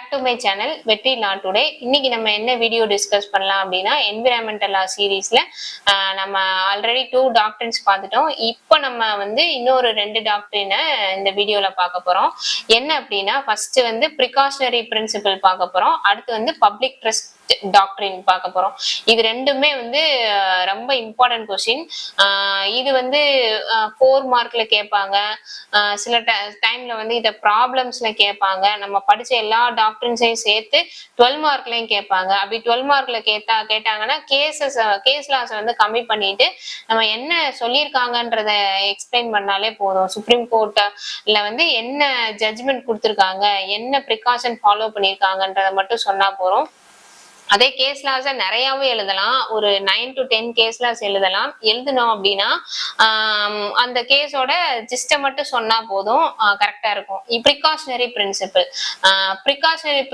Back to my channel வெற்றி லா today. இன்னைக்கு நம்ம என்ன வீடியோ டிஸ்கஸ் பண்ணலாம் அப்படின்னா, என்விரான்மெண்டல் லா சீரீஸ்ல நம்ம ஆல்ரெடி 2 டாக்டரின்ஸ் பார்த்துட்டோம். இப்போ நம்ம வந்து இன்னொரு 2 டாக்டரினை இந்த வீடியோல பார்க்க போறோம். என்ன அப்படின்னா, ஃபர்ஸ்ட் வந்து ப்ரிகாஷனரி பிரின்சிபல் பார்க்க போறோம். அடுத்து வந்து பப்ளிக் ட்ரஸ்ட் டாக்டரின் பார்க்க போறோம். இது ரெண்டுமே வந்து ரொம்ப இம்பார்ட்டன்ட் கொஸ்டின். இது வந்து 4 மார்க்ல கேட்பாங்க. சில டைம்ல வந்து இத ப்ராப்ளம்ஸ்ல கேட்பாங்க. நம்ம படிச்ச எல்லா டாக்டரின்ஸையும் சேர்த்து 12 மார்க்லயும் கேட்பாங்க. அப்படி 12 மார்க்ல கேட்டாங்கன்னா கேஸ் லாஸ் வந்து கம்மி பண்ணிட்டு நம்ம என்ன சொல்லியிருக்காங்கன்றத எக்ஸ்பிளைன் பண்ணாலே போதும். சுப்ரீம் கோர்ட்ல வந்து என்ன ஜட்ஜ்மெண்ட் கொடுத்துருக்காங்க, என்ன ப்ரிகாஷன் ஃபாலோ பண்ணியிருக்காங்கன்றத மட்டும் சொன்னா போதும். அதே கேஸ் லாஸ் நிறையவும் எழுதலாம். ஒரு 9 to 10 கேஸ் லாஸ் எழுதலாம். எழுதணும் அப்படின்னா அந்த கேஸோட ஜிஸ்ட மட்டும் சொன்னா போதும், கரெக்டா இருக்கும். ப்ரிகாஷனரி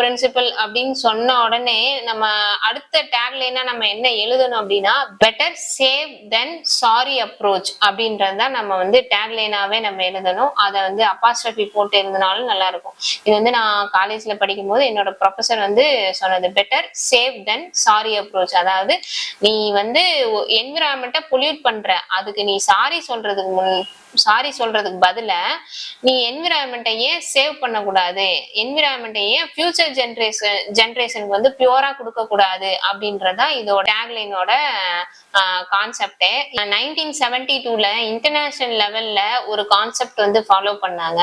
பிரின்சிபல் அப்படின்னு சொன்ன உடனே நம்ம அடுத்த டேக்லைனா நம்ம என்ன எழுதணும் அப்படின்னா, பெட்டர் சேவ் தென் சாரி அப்ரோச் அப்படின்றதுதான் நம்ம வந்து டேக்லைனாவே நம்ம எழுதணும். அதை வந்து அப்பாஸ்ட்ரஃபி போட்டு எழுதினாலும் நல்லா இருக்கும். இது வந்து நான் காலேஜ்ல படிக்கும் போது என்னோட ப்ரொஃபசர் வந்து சொன்னது, பெட்டர் சேவ் தென் சாரி அப்ரோச். அதாவது நீ வந்து என்விரான்மெண்ட்டை பொல்யூட் பண்ற, அதுக்கு நீ சாரி சொல்றதுக்கு பதிலா நீ என்விரான்மெண்ட்டை ஏன் சேவ் பண்ணக்கூடாது, என்விரான்மெண்ட்டை ஏன் ஃபியூச்சர் ஜெனரேஷனுக்கு வந்து பியூரா கொடுக்க கூடாது அப்படின்றதா இதோட டேக்லைனோட கான்செப்டே. 1972ல இன்டர்நேஷனல் லெவல்ல ஒரு கான்செப்ட் வந்து ஃபாலோ பண்ணாங்க.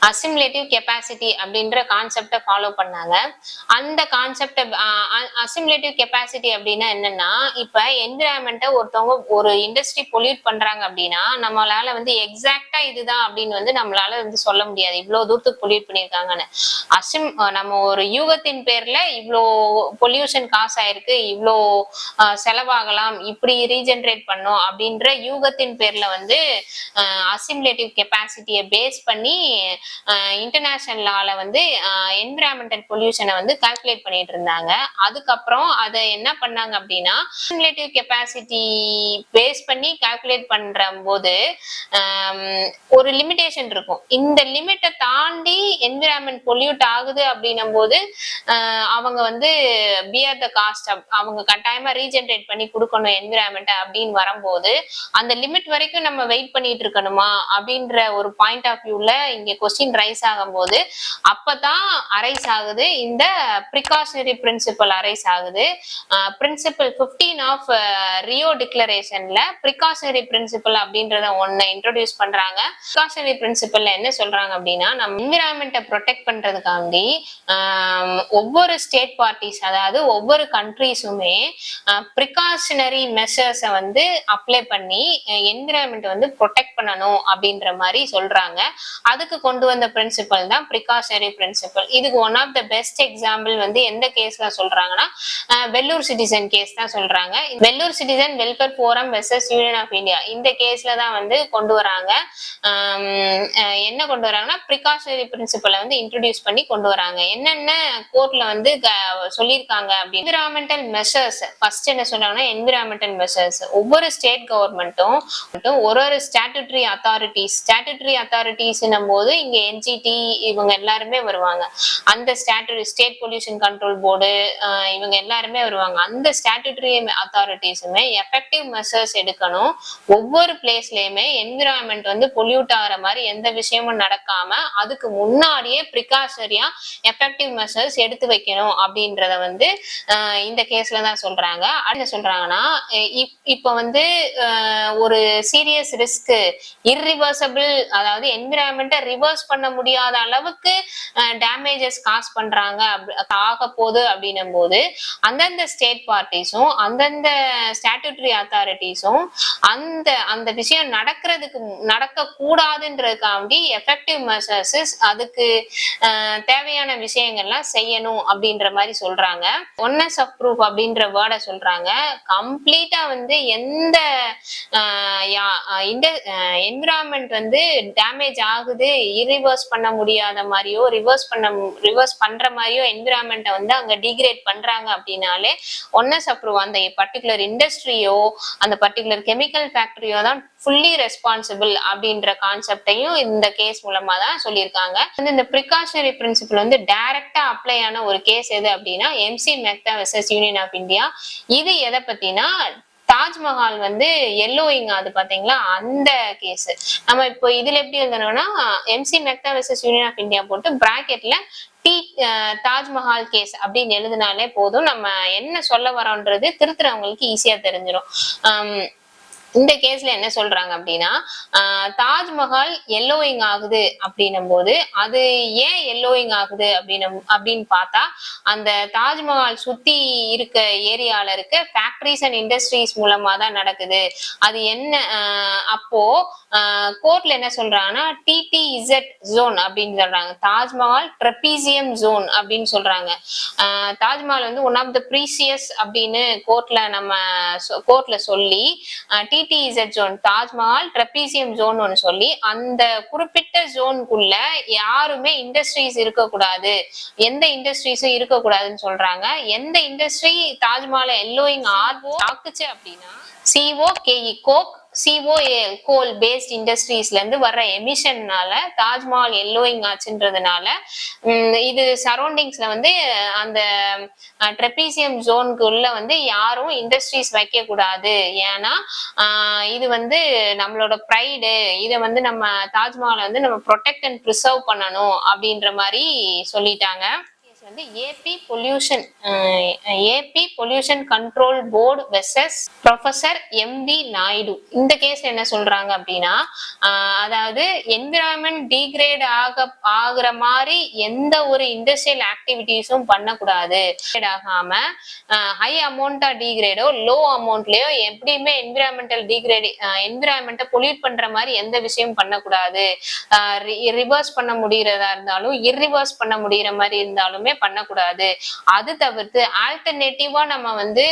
அசிமுலேட்டிவ் கெப்பாசிட்டி அப்படின்ற கான்செப்டை ஃபாலோ பண்ணாங்க. அந்த கான்செப்ட் அசிமுலேட்டிவ் கெப்பாசிட்டி அப்படின்னா என்னன்னா, இப்ப என்விரான்மெண்ட்டை ஒருத்தவங்க ஒரு இண்டஸ்ட்ரி பொல்யூட் பண்றாங்க அப்படின்னா நம்மளால வந்து எக்ஸாக்டா இதுதான் அப்படின்னு வந்து நம்மளால வந்து சொல்ல முடியாது, இவ்வளவு தூரத்துக்கு பொல்யூட் பண்ணியிருக்காங்கன்னு. நம்ம ஒரு யூகத்தின் பேர்ல இவ்வளோ பொல்யூஷன் காசு ஆயிருக்கு, இவ்வளோ செலவாகலாம், இப்படி ரீஜெனரேட் பண்ணும் அப்படின்ற யூகத்தின் பேர்ல வந்து அசிமுலேட்டிவ் கெப்பாசிட்டியை பேஸ் பண்ணி இன்டர்நேஷனல் லால வந்து என்விரான்மெண்டல் பொல்யூஷனை வந்து கால்குலேட் பண்ணிட்டு இருந்தாங்க. அதுக்கப்புறம் அதை என்ன பண்ணாங்க அப்படின்னா, அசிமுலேட்டிவ் கெப்பாசிட்டி பேஸ் பண்ணி கால்குலேட் பண்ற போது ஒரு லிமிடேஷன் இருக்கும். இந்த லிமிட்டை தாண்டி என்விரான்மெண்ட் பொல்யூட் ஆகுது அப்படின்னும் போது அவங்க வந்து பியர் த காஸ்ட், அவங்க கட்டாயமா ரீஜெனரேட் பண்ணி கொடுக்கணும் என்விரான்மெண்ட் அப்படின்னு வரும்போது அந்த லிமிட் வரைக்கும் நம்ம வெயிட் பண்ணிட்டு இருக்கணுமா அப்படின்ற ஒரு பாயிண்ட் ஆஃப் வியூல இங்க கொஸ்டின் ரைஸ் ஆகும் போது அப்பதான் அரைஸ் ஆகுது இந்த ப்ரிகாஷனரி பிரின்சிபல் அரைஸ் ஆகுது. பிரின்சிபல் 15 ஆஃப் ரியோ டிக்ளரேஷன்ல ப்ரிகாஷனரி பிரின்சிபல் அப்படின்றத ஒண்ணு இன்ட்ரோடியூஸ் பண்றாங்க. ப்ரிகாஷனரி பிரின்சிபல்ல என்ன சொல்றாங்க அப்படின்னா, நம்ம என்விரான்மெண்ட்டை ப்ரொடெக்ட் பண்றதுக்காண்டி ஒவ்வொரு ஸ்டேட் பார்ட்டிஸ், அதாவது ஒவ்வொரு கண்ட்ரீஸுமே ப்ரிகாஷனரி மெஷர்ஸை வந்து அப்ளை பண்ணி என்விரான்மெண்ட் வந்து ப்ரொடெக்ட் பண்ணணும் அப்படின்ற மாதிரி சொல்றாங்க. அதுக்கு கொண்டு வந்த பிரின்சிபல் தான் ப்ரிகாஷனரி பிரின்சிபல். இதுக்கு one of the best example வந்து எந்த கேஸ்ல சொல்றாங்கன்னா, வெள்ளூர் சிட்டிசன் கேஸ் தான் சொல்றாங்க. Vellore citizen welfare forum versus union of India, இந்த கேஸ்ல தான் வந்து கொண்டு வராங்க. என்ன கொண்டு வராங்கன்னா, ப்ரிகாஷனரி பிரின்சிபலை வந்து இன்ட்ரோடியூஸ் பண்ணி கொண்டு வராங்க. என்னென்ன கோர்ட்ல வந்து சொல்லியிருக்காங்க அப்படின்னு, என்விரான்மெண்டல் மெஷர்ஸ் ஃபர்ஸ்ட் என்ன சொல்றாங்கன்னா, என்விரான்மெண்டல் மெஷர்ஸ் ஒவ்வொரு ஸ்டேட் கவர்மெண்ட்டும் ஒரு ஸ்டாட்யூட்டரி அத்தாரிட்டிஸ் போது இங்க என்ஜிடி இவங்க எல்லாருமே வருவாங்க. அந்த ஸ்டேட் பொல்யூஷன் கண்ட்ரோல் போர்டு இவங்க எல்லாருமே வருவாங்க. அந்த ஸ்டாட்யூட்டரி அத்தாரிட்டிஸுமே எஃபெக்டிவ் மெஷர்ஸ் எடுக்கணும். ஒவ்வொரு பிளேஸ்லயுமே என்விரான்மெண்ட் வந்து பொல்யூட் ஆகிற மாதிரி எந்த விஷயமும் நடக்காம அதுக்கு முன்னாடியே ப்ரிகாஷனரியா எஃபெக்டிவ் மெஷர்ஸ் எடுத்து வைக்கணும் அப்படின்றத வந்து இந்த கேஸ்ல தான் சொல்றாங்க. என்ன சொல்றாங்கன்னா, இப்ப வந்து ஒரு சீரியஸ் ரிஸ்க், இர்ரிவர்சபிள், அதாவது என்விரான்மெண்ட்டை ரிவர்ஸ் பண்ண முடியாத அளவுக்கு டேமேஜஸ் காஸ் பண்றாங்க ஆக போகுது அப்படின்னும் போது அந்தந்த ஸ்டேட் பார்ட்டிஸும் அந்தந்த ஸ்டாட்யூட்டரி அத்தாரிட்டிஸும் அந்த விஷயம் நடக்க கூடாதுன்றதுக்காண்டி எஃபெக்டிவ் மெஷர்ஸ், அதுக்கு தேவையான விஷயங்கள்லாம் செய்யணும் அப்படின்ற மாதிரி சொல்றாங்க. ஒன்னஸ் ஆஃப் ப்ரூஃப் அப்படின்ற வேர்டை சொல்றாங்க. கம்ப்ளீட்டா வந்து எந்த என்விரான்மெண்ட் வந்து டேமேஜ் ஆகுது, இரிவர்ஸ் பண்ண முடியாத மாதிரியோ ரிவர்ஸ் பண்ற மாதிரியோ என்விரான்மெண்ட்டை வந்து அங்க டிகிரேட் பண்றாங்க அப்படின்னாலே ஒன்னஸ் அப்ரூவ் அந்த பர்டிகுலர் இண்டஸ்ட்ரியோ அந்த பர்டிகுலர் கெமிக்கல் ஃபேக்டரியோ தான் ஃபுல்லி ரெஸ்பான்சிபிள் அப்படின்ற கான்செப்டையும் இந்த கேஸ் மூலமா தான் சொல்லியிருக்காங்க. இந்த ப்ரிகாஷனரி பிரின்சிபல் வந்து டைரக்டா அப்ளை ஆன ஒரு கேஸ் எது அப்படின்னா MC Mehta versus union of India. இது எதை பத்தினா தாஜ்மஹால் வந்து எல்லோயிங் அது பாத்தீங்களா அந்த கேஸ். நம்ம இப்போ இதுல எப்படி எழுதணும்னா MC Mehta versus union of India போட்டு பிராக்கெட்ல தாஜ்மஹால் கேஸ் அப்படின்னு எழுதினாலே போதும். நம்ம என்ன சொல்ல வரோன்றது திருத்துறவங்களுக்கு ஈஸியா தெரிஞ்சிடும். இந்த கேஸ்ல என்ன சொல்றாங்க அப்படின்னா தாஜ்மஹால் எல்லோயிங் ஆகுது அப்படின்னும் போது அது ஏன் எல்லோயிங் ஆகுது அப்படின்னு பார்த்தா அந்த தாஜ்மஹால் சுத்தி இருக்க ஏரியால இருக்க ஃபேக்டரிஸ் அண்ட் இண்டஸ்ட்ரீஸ் மூலமா தான் நடக்குது. அது என்ன அப்போ கோர்ட்ல என்ன சொல்றாங்கன்னா டிடிஇசட் ஜோன் அப்படின்னு சொல்றாங்க. தாஜ்மஹால் ட்ரெபீசியம் ஜோன் அப்படின்னு சொல்றாங்க. தாஜ்மஹால் வந்து ஒன் ஆஃப் த ப்ரீசியஸ் அப்படின்னு கோர்ட்ல சொல்லி டிடிஇசட் ஜோன் தாஜ்மஹால் ட்ரெபீசியம் ஜோன் ஒன்னு சொல்லி அந்த குறிப்பிட்ட ஜோனுக்குள்ள யாருமே இண்டஸ்ட்ரீஸ் இருக்கக்கூடாது, எந்த இண்டஸ்ட்ரீஸும் இருக்கக்கூடாதுன்னு சொல்றாங்க. எந்த இண்டஸ்ட்ரி தாஜ்மஹால் எல்லோயிங் ஆக்குச்சு அப்படின்னா சிஓகேஇ கோக் COAL கோல் பேஸ்ட் இண்டஸ்ட்ரீஸ்ல இருந்து வர்ற எமிஷன்னால தாஜ்மஹால் எல்லோயிங் ஆச்சுன்றதுனால இது சரௌண்டிங்ஸ்ல வந்து அந்த ட்ரெபீசியம் ஜோனுக்குள்ள வந்து யாரும் இண்டஸ்ட்ரீஸ் வைக்க கூடாது. ஏன்னா இது வந்து நம்மளோட ப்ரைடு, இதை வந்து நம்ம தாஜ்மஹால் வந்து நம்ம ப்ரொடெக்ட் அண்ட் ப்ரிசர்வ் பண்ணணும் அப்படின்ற மாதிரி சொல்லிட்டாங்க. வந்து AP pollution control board versus professor M நாயுடு. இந்த கேஸ் என்ன சொல்றாங்க அப்படின்னா அதாவது என்விரான்மெண்ட் டீக்ரேட் ஆகுற மாதிரி எந்த ஒரு இண்டஸ்ட்ரியல் ஆக்டிவிட்டிஸும் பண்ணக்கூடாது. ஆகாம ஹை அமௌண்டா டீக்ரேடோ லோ அமௌண்ட்லயோ எப்படியுமே என்விரான்மெண்ட்டை பொல்யூட் பண்ற மாதிரி எந்த விஷயம் பண்ணக்கூடாது. ரிவர்ஸ் பண்ண முடியறதா இருந்தாலும் இர்ரிவர்ஸ் பண்ண முடியற மாதிரி இருந்தாலுமே பண்ணக்கூடாது. அது தவிர்த்து ஆல்டர்னேட்டிவா நம்ம வந்து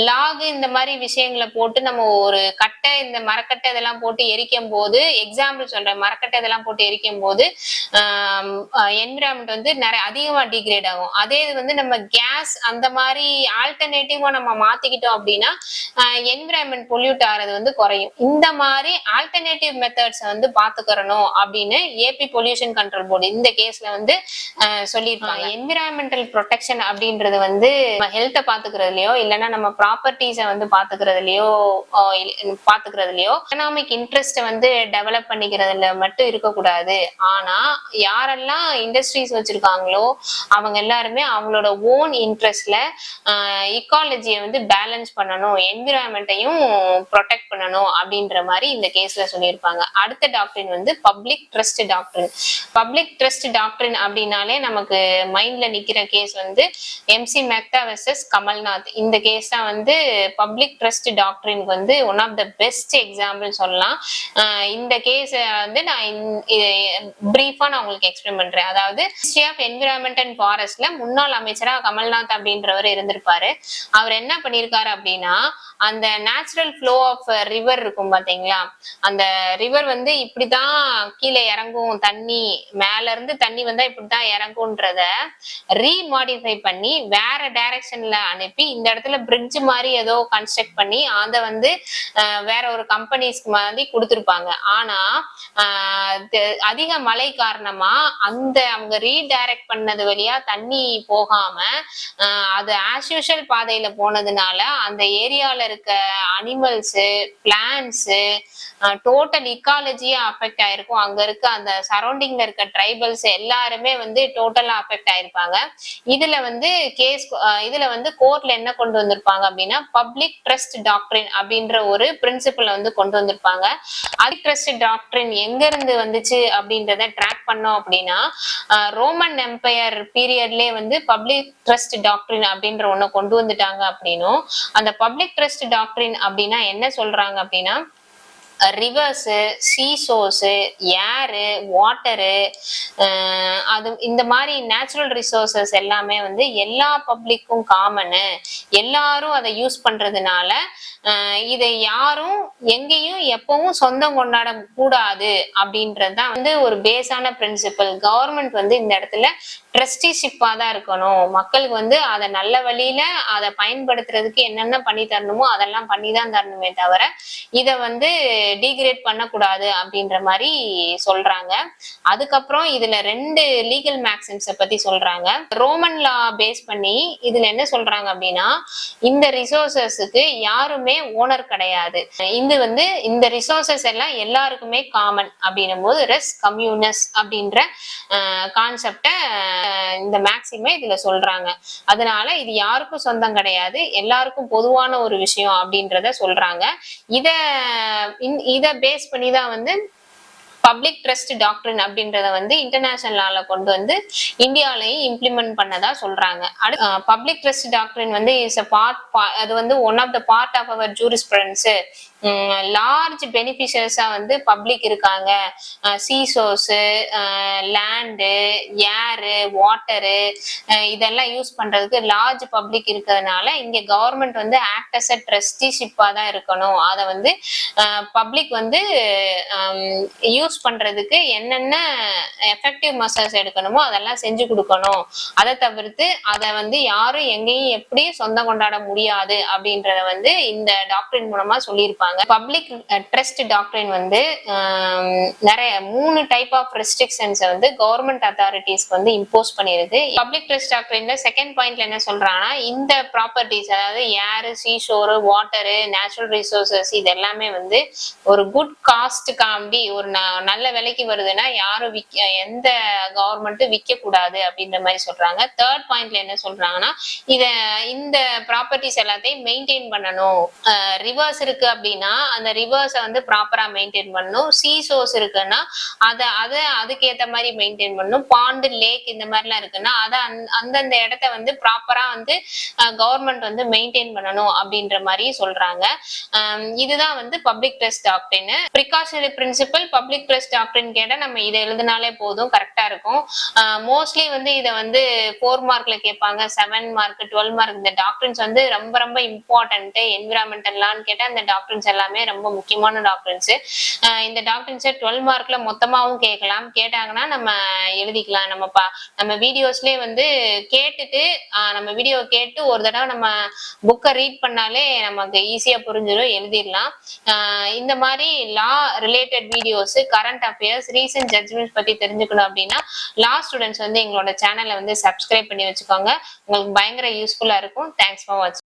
லாக் இந்த மாதிரி விஷயங்களை போட்டு நம்ம ஒரு கட்டை இந்த மரக்கட்டை இதெல்லாம் போட்டு எரிக்கும் போது எக்ஸாம்பிள் சொல்றேன், மரக்கட்டை இதெல்லாம் போட்டு எரிக்கும் போது என்விரான்மெண்ட் வந்து நிறைய அதிகமா டிகிரேட் ஆகும். அதே இது வந்து நம்ம கேஸ் அந்த மாதிரி ஆல்டர்னேட்டிவா நம்ம மாத்திக்கிட்டோம் அப்படின்னா என்விரான்மெண்ட் பொல்யூட் ஆகிறது வந்து குறையும். இந்த மாதிரி ஆல்டர்னேட்டிவ் மெத்தட்ஸ் வந்து பாத்துக்கிறணும் அப்படின்னு ஏபி பொல்யூஷன் கண்ட்ரோல் போர்டு இந்த கேஸ்ல வந்து சொல்லியிருப்பாங்க. என்விரான்மெண்டல் ப்ரொடெக்ஷன் அப்படின்றது வந்து ஹெல்த்தை பாத்துக்கிறதுலயோ இல்லைன்னா நம்ம ப்ராப்பர்ட்டிஸை வந்து பாத்துக்கிறதுலயோ எக்கனாமிக் இன்ட்ரெஸ்ட் வந்து டெவலப் பண்ணிக்கிறதுல மட்டும் இருக்கக்கூடாது. ஆனா யாரெல்லாம் இண்டஸ்ட்ரீஸ் வச்சிருக்காங்களோ அவங்க எல்லாருமே அவங்களோட ஓன் இன்ட்ரெஸ்ட்ல இக்காலஜியை வந்து பேலன்ஸ் பண்ணணும், என்விரான்மெண்ட்டையும் ப்ரொடெக்ட் பண்ணணும் அப்படின்ற மாதிரி இந்த கேஸ்ல சொல்லியிருப்பாங்க. அடுத்த டாக்டரின் வந்து பப்ளிக் ட்ரஸ்ட் டாக்டரின். பப்ளிக் ட்ரஸ்ட் டாக்டரின் அப்படின்னாலே நமக்கு மைண்ட்ல நிக்கிற கேஸ் வந்து எம்சி மெக்டா வெர்சஸ் கமல்நாத். இந்த கேஸ் தான் வந்து பப்ளிக் ட்ரஸ்ட் டாக்டரினுக்கு வந்து one of the best example சொல்லலாம். இந்த கேஸ் வந்து நான் பிரீஃபா நான் உங்களுக்கு எக்ஸ்பிளைன் பண்றேன். அதாவது மினிஸ்ட்ரி ஆஃப் என்விரான்மெண்ட் அண்ட் ஃபாரஸ்ட்ல முன்னாள் அமைச்சரா கமல்நாத் அப்படின்றவர் இருந்திருப்பாரு. அவர் என்ன பண்ணிருக்காரு அப்படின்னா அந்த நேச்சுரல் ஃப்ளோ ஆஃப் ரிவர் இருக்கும் பாத்தீங்களா, அந்த ரிவர் வந்து இப்படிதான் கீழே இறங்கும், தண்ணி மேல இருந்து தண்ணி வந்தா இப்படிதான் இறங்கும்ன்றத ரீமாடிஃபை பண்ணி வேற டைரக்ஷன்ல அனுப்பி இந்த இடத்துல பிரிட்ஜ் மாதிரி ஏதோ கன்ஸ்ட்ரக்ட் பண்ணி அதை வந்து வேற ஒரு கம்பெனிஸ்க்கு மாதிரி கொடுத்துருப்பாங்க. ஆனா அதிக மழை காரணமா அவங்க ரீடைரக்ட் பண்ணது வழியா தண்ணி போகாம அது ஆஸ் யூஷுவல் பாதையில போனதுனால அந்த ஏரியால இருக்க அனிமல்ஸ் பிளான்ட்ஸ் டோட்டல் இக்காலஜியா அஃபெக்ட் ஆயிருக்கும். அங்க இருக்க அந்த சரௌண்டிங்ல இருக்க ட்ரைபல்ஸ் எல்லாருமே வந்து டோட்டலா அஃபெக்ட் ஆயிருப்பாங்க. இதுல வந்து கோர்ட்ல என்ன கொண்டு வந்திருப்பாங்க அப்படின்னா பப்ளிக் ட்ரஸ்ட் டாக்டரின் அப்படின்ற ஒரு பிரின்சிபல் வந்து கொண்டு வந்திருப்பாங்க. பப்ளிக் ட்ரஸ்ட் டாக்டரின் எங்க இருந்து வந்துச்சு அப்படின்றத ட்ராக் பண்ணோம் அப்படின்னா ரோமன் எம்பையர் பீரியட்லயே வந்து பப்ளிக் ட்ரஸ்ட் டாக்டரின் அப்படின்ற ஒண்ணு கொண்டு வந்துட்டாங்க அப்படின்னும் அந்த பப்ளிக் ட்ரஸ்ட் டாக்டரின் அப்படின்னா என்ன சொல்றாங்க அப்படின்னா ரிவர்ஸ், சீசோர்ஸ், ஏரு, வாட்டரு, அது இந்த மாதிரி நேச்சுரல் ரிசோர்சஸ் எல்லாமே வந்து எல்லா பப்ளிக்கும் காமனு, எல்லாரும் அதை யூஸ் பண்றதுனால இதை யாரும் எங்கேயும் எப்பவும் சொந்தம் கொண்டாட கூடாது அப்படின்றதுதான் வந்து ஒரு பேஸான பிரின்சிபல். கவர்மெண்ட் வந்து இந்த இடத்துல ட்ரஸ்டிஷிப்பா தான் இருக்கணும். மக்களுக்கு வந்து அதை நல்ல வழியில அதை பயன்படுத்துறதுக்கு என்னென்ன பண்ணி தரணுமோ அதெல்லாம் பண்ணி தான் தரணுமே தவிர இதை வந்து டீக்ரேட் பண்ணக்கூடாது அப்படின்ற மாதிரி சொல்றாங்க. அதுக்கப்புறம் இதுல 2 லீகல் மேக்சிம்ஸ பத்தி சொல்றாங்க. ரோமன் லா பேஸ் பண்ணி இதுல என்ன சொல்றாங்க அப்படின்னா, இந்த ரிசோர்சஸ்க்கு யாருமே ஓனர் கிடையாது. இது வந்து இந்த ரிசோர்சஸ் எல்லாம் எல்லாருக்குமே காமன் அப்படின்னும் போது ரெஸ் கம்யூனஸ் அப்படின்ற கான்செப்ட இந்த மேக்சிமே இதுல சொல்றாங்க. அதனால இது யாருக்கும் சொந்தம் கிடையாது, எல்லாருக்கும் பொதுவான ஒரு விஷயம் அப்படின்றத சொல்றாங்க. இத பேஸ் பண்ணி தான் வந்து பப்ளிக் ட்ரஸ்ட் டாக்டரின் அப்படின்றத வந்து இன்டர்நேஷனல் லால கொண்டு வந்து இந்தியாலையும் இம்ப்ளிமெண்ட் பண்ணதா சொல்றாங்க. பப்ளிக் ட்ரஸ்ட் டாக்டரின் வந்து இஸ் a part, அது வந்து one of the part of our jurisprudence. Large பெனிஃபிஷியர்ஸா வந்து பப்ளிக் இருக்காங்க. சீசோர்ஸ், லேண்டு, ஏரு, வாட்டரு இதெல்லாம் யூஸ் பண்றதுக்கு லார்ஜ் பப்ளிக் இருக்கிறதுனால இங்க கவர்மெண்ட் வந்து ஆக்ட் அஸ் அ ட்ரஸ்டிஷிப்பா தான் இருக்கணும். அதை வந்து பப்ளிக் வந்து யூஸ் பண்றதுக்கு என்னென்ன எஃபெக்டிவ் மெஷர்ஸ் எடுக்கணுமோ அதெல்லாம் செஞ்சு கொடுக்கணும். அதை தவிர்த்து அதை வந்து யாரும் எங்கேயும் எப்படி சொந்தம் கொண்டாட முடியாது அப்படின்றத வந்து இந்த டாக்டரின் மூலமா சொல்லியிருப்பாங்க. பப்ளிக் ட்ரஸ்ட் டாக்டரின் வந்து நிறைய 3 டைப் ஆஃப் ரெஸ்ட்ரிக்ஷன்ஸ் வந்து கவர்மெண்ட் அத்தாரிட்டிஸ்க்கு வந்து இம்போஸ் பண்ணிருக்கு. பப்ளிக் ட்ரஸ்ட் டாக்டரின்ல செகண்ட் பாயிண்ட்ல என்ன சொல்றாங்கன்னா, இந்த ப்ராப்பர்ட்டிஸ் அதாவது ஏர், சீஷோர், வாட்டரு, நேச்சுரல் ரிசோர்சஸ் இது எல்லாமே வந்து ஒரு குட் காஸ்ட் காண்டி ஒரு நல்ல விலைக்கு வருதுன்னா யாரும் எந்த கவர்மெண்ட்டும் விற்க கூடாது அப்படின்ற மாதிரி சொல்றாங்க. தேர்ட் பாயிண்ட்ல என்ன சொல்றாங்கன்னா, இந்த ப்ராப்பர்ட்டிஸ் எல்லாத்தையும் மெயின்டைன் பண்ணணும். ரிவர்ஸ் இருக்கு அப்படின்னா அந்த ரிவர்ஸை வந்து ப்ராப்பரா மெயின்டைன் பண்ணணும். சீசோர்ஸ் இருக்குன்னா அதை அதுக்கு ஏத்த மாதிரி மெயின்டைன் பண்ணணும். பாண்டு, லேக் இந்த மாதிரிலாம் இருக்குன்னா அதை அந்தந்த இடத்த வந்து ப்ராப்பரா வந்து கவர்மெண்ட் வந்து மெயின்டைன் பண்ணணும் அப்படின்ற மாதிரி சொல்றாங்க. இதுதான் வந்து public trust doctrine. Precautionary principle public trust doctrine கேட்டா நம்ம இதை எழுதினாலே போதும், கரெக்டா இருக்கும். மோஸ்ட்லி வந்து இதை வந்து 4 மார்க்ல கேட்பாங்க, 7 மார்க், 12 மார்க். இந்த டாக்டரின்ஸ் வந்து ரொம்ப ரொம்ப இம்பார்ட்டன்ட். என்விரான்மெண்டல் லான்னு கேட்டா இந்த டாக்டரின்ஸ் எல்லாமே ரொம்ப முக்கியமான டாக்டரின்ஸ். இந்த டாக்டரின்ஸை 12 மார்க்ல மொத்தமாவும் கேட்கலாம். கேட்டாங்கன்னா நம்ம எழுதிக்கலாம். நம்ம வீடியோஸ்லயே வந்து கேட்டுட்டு நம்ம வீடியோ கேட்டு ஒரு தடவை நம்ம புக்கை ரீட் பண்ணாலே நமக்கு ஈஸியா புரிஞ்சிடும், எழுதிடலாம். இந்த மாதிரி law related videos, current affairs, recent judgements பத்தி தெரிஞ்சுக்கணும் அப்படின்னா லா ஸ்டூடெண்ட்ஸ் வந்து எங்களோட சேனலை வந்து சப்ஸ்கிரைப் பண்ணி வச்சுக்கோங்க. உங்களுக்கு பயங்கர யூஸ்ஃபுல்லா இருக்கும். தேங்க்ஸ் ஃபார் வாட்சிங்.